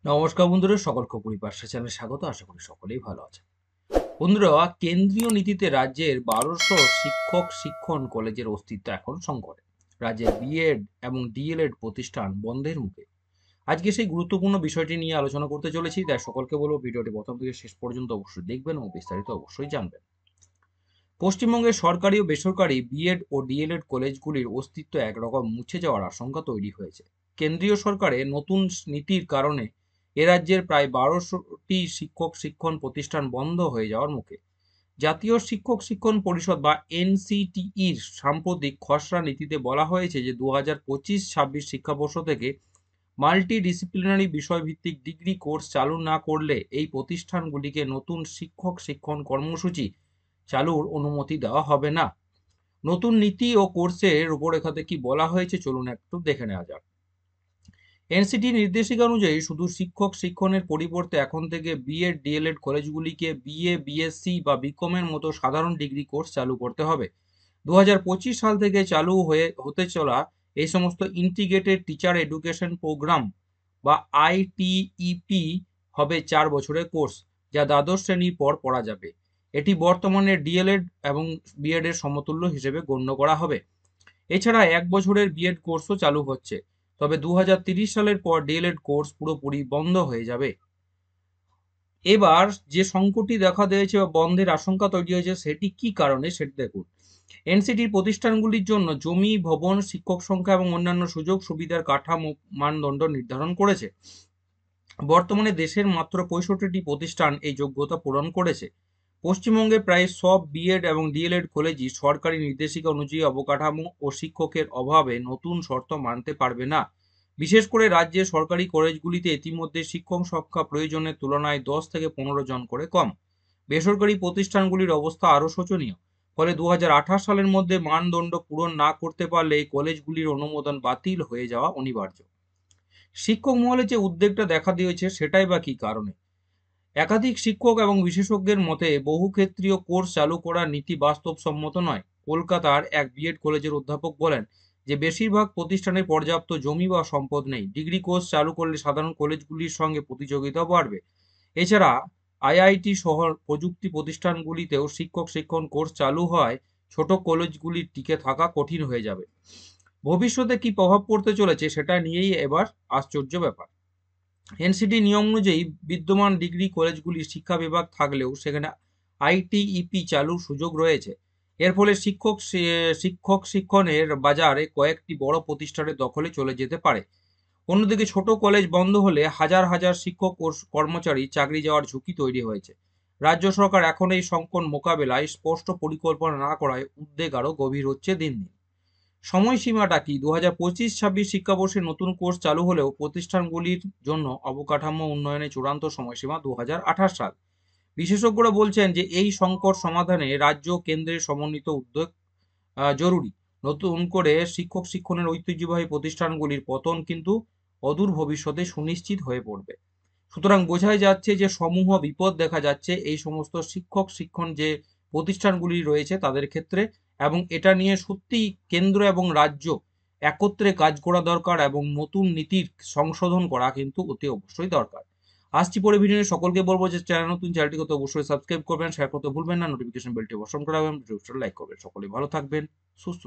নমস্কার বন্ধুরা, সকলকে পরিপার্শ্ব চ্যানেলে স্বাগত। আশা করি সকলেই ভালো আছেন। বন্ধুরা, কেন্দ্রীয় নীতিতে রাজ্যের ১২০০ শিক্ষক শিক্ষণ কলেজের অস্তিত্ব এখন সংকটে। রাজ্যের বিএড এবং ডিএলএড প্রতিষ্ঠান বন্ধের মুখে। আজকে সেই গুরুত্বপূর্ণ বিষয়টি নিয়ে আলোচনা করতে চলেছি, তাই সকলকে বলবো ভিডিওটি প্রথম থেকে শেষ পর্যন্ত অবশ্যই দেখবেন এবং বিস্তারিত অবশ্যই জানবেন। পশ্চিমবঙ্গের সরকারি ও বেসরকারি বিএড ও ডিএলএড কলেজগুলির অস্তিত্ব একরকম মুছে যাওয়ার আশঙ্কা তৈরি হয়েছে। কেন্দ্রীয় সরকারের নতুন নীতির কারণে এ রাজ্যের প্রায় ১২০০টি শিক্ষক শিক্ষণ প্রতিষ্ঠান বন্ধ হয়ে যাওয়ার মুখে। জাতীয় শিক্ষক শিক্ষণ পরিষদ বা এনসিটিইর সাম্প্রতিক খসড়া নীতিতে বলা হয়েছে যে ২০২৫-২৬ শিক্ষাবর্ষ থেকে মাল্টিডিসিপ্লিনারি বিষয়ভিত্তিক ডিগ্রি কোর্স চালু না করলে এই প্রতিষ্ঠানগুলিকে নতুন শিক্ষক শিক্ষণ কর্মসূচি চালুর অনুমতি দেওয়া হবে না। নতুন নীতি ও কোর্সের রূপরেখাতে কি বলা হয়েছে চলুন একটু দেখে নেওয়া যাক। এনসিটি নির্দেশিকা অনুযায়ী শুধু শিক্ষক শিক্ষণের পরিবর্তে এখন থেকে বিএড ডিএলএড কলেজগুলিকে বিএ বিএসসি বা বিকমের মতো সাধারণ ডিগ্রি কোর্স চালু করতে হবে। ২০২৫ সাল থেকে চালু হতে চলা এই সমস্ত ইন্টিগ্রেটেড টিচার এডুকেশন প্রোগ্রাম বা আইটিইপি হবে ৪ বছরের কোর্স, যা দ্বাদশ শ্রেণীর পর পড়া যাবে। এটি বর্তমানে ডিএলএড এবং বিএড এর সমতুল্য হিসেবে গণ্য করা হবে। এছাড়া ১ বছরের বিএড কোর্সও চালু হচ্ছে। তবে ২০৩০ সালের পর ডিএলএড কোর্স পুরোপুরি বন্ধ হয়ে যাবে। এবার যে সংকটটি দেখা দিয়েছে বা বন্ধের আশঙ্কা তৈরি হয়েছে সেটি কি কারণে সেটি দেখুন। এনসিটির প্রতিষ্ঠানগুলির জন্য জমি, ভবন, শিক্ষক সংখ্যা এবং অন্যান্য সুযোগ সুবিধার কাঠামো মানদণ্ড নির্ধারণ করেছে। বর্তমানে দেশের মাত্র ৬৫টি প্রতিষ্ঠান এই যোগ্যতা পূরণ করেছে। পশ্চিমবঙ্গে প্রায় সব বিএড এবং ডিএলএড কলেজই সরকারি নির্দেশিকা অনুযায়ী অবকাঠামো ও শিক্ষকের অভাবে নতুন শর্ত মানতে পারবে না। বিশেষ করে রাজ্যের সরকারি কলেজগুলিতে ইতিমধ্যে শিক্ষক সংখ্যা প্রয়োজনের তুলনায় ১০ থেকে ১৫ জন করে কম। বেসরকারি প্রতিষ্ঠানগুলির অবস্থা আরও শোচনীয়। ফলে ২০২৮ সালের মধ্যে মানদণ্ড পূরণ না করতে পারলে এই কলেজগুলির অনুমোদন বাতিল হয়ে যাওয়া অনিবার্য। শিক্ষক মহলে যে উদ্বেগটা দেখা দিয়েছে সেটাই বা কি কারণে? একাধিক শিক্ষক এবং বিশেষজ্ঞের মতে বহুক্ষেত্রীয় কোর্স চালু করার নীতি বাস্তবসম্মত নয়। কলকাতার এক বিএড কলেজের অধ্যাপক বলেন যে বেশিরভাগ প্রতিষ্ঠানে পর্যাপ্ত জমি বা সম্পদ নেই। ডিগ্রি কোর্স চালু করলে সাধারণ কলেজগুলির সঙ্গে প্রতিযোগিতা বাড়বে। এছাড়া আইআইটি সহ প্রযুক্তি প্রতিষ্ঠানগুলিতেও শিক্ষক শিক্ষণ কোর্স চালু হওয়ায় ছোট কলেজগুলির টিকে থাকা কঠিন হয়ে যাবে। ভবিষ্যতে কি প্রভাব পড়তে চলেছে সেটা নিয়েই এবার আশ্চর্য ব্যাপার। এনসিটি নিয়ম অনুযায়ী বিদ্যমান ডিগ্রি কলেজগুলির শিক্ষা বিভাগ থাকলেও সেখানে আইটিইপি চালুর সুযোগ রয়েছে। এর ফলে শিক্ষক শিক্ষণের বাজারে কয়েকটি বড় প্রতিষ্ঠানের দখলে চলে যেতে পারে। অন্যদিকে ছোট কলেজ বন্ধ হলে হাজার হাজার শিক্ষক ও কর্মচারী চাকরি যাওয়ার ঝুঁকি তৈরি হয়েছে। রাজ্য সরকার এখন এই সংকট মোকাবেলায় স্পষ্ট পরিকল্পনা না করায় উদ্বেগ আরও গভীর হচ্ছে দিন দিন। সময়সীমাটা কি? ২০২৫-২৬ শিক্ষাবর্ষে নতুন কোর্স চালু হলেও প্রতিষ্ঠানগুলির জন্য অবকাঠামো উন্নয়নের চূড়ান্ত সময়সীমা ২০২৮ সাল। বিশেষজ্ঞরা বলছেন যে এই সংকট সমাধানে রাজ্য ও কেন্দ্রের সমন্বিত উদ্যোগ জরুরি। নতুন করে শিক্ষক শিক্ষণের ঐতিহ্যবাহী প্রতিষ্ঠানগুলির পতন কিন্তু অদূর ভবিষ্যতে সুনিশ্চিত হয়ে পড়বে। সুতরাং বোঝাই যাচ্ছে যে সমূহ বিপদ দেখা যাচ্ছে এই সমস্ত শিক্ষক শিক্ষণ যে প্রতিষ্ঠানগুলি রয়েছে তাদের ক্ষেত্রে, এবং এটা নিয়ে সত্যিই কেন্দ্র এবং রাজ্য একত্রে কাজ করা দরকার এবং নতুন নীতির সংশোধন করা কিন্তু অতি অবশ্যই দরকার। আসছি পরে ভিডিও নিয়ে। সকলকে বলবো যে চ্যানেল নতুন, চ্যানেলটিকে তো অবশ্যই সাবস্ক্রাইব করবেন, শেয়ার করতে ভুলবেন না, নোটিফিকেশন বেলটি অবশ্যই করাবেন, ভিডিওটা লাইক করবেন। সকলেই ভালো থাকবেন, সুস্থ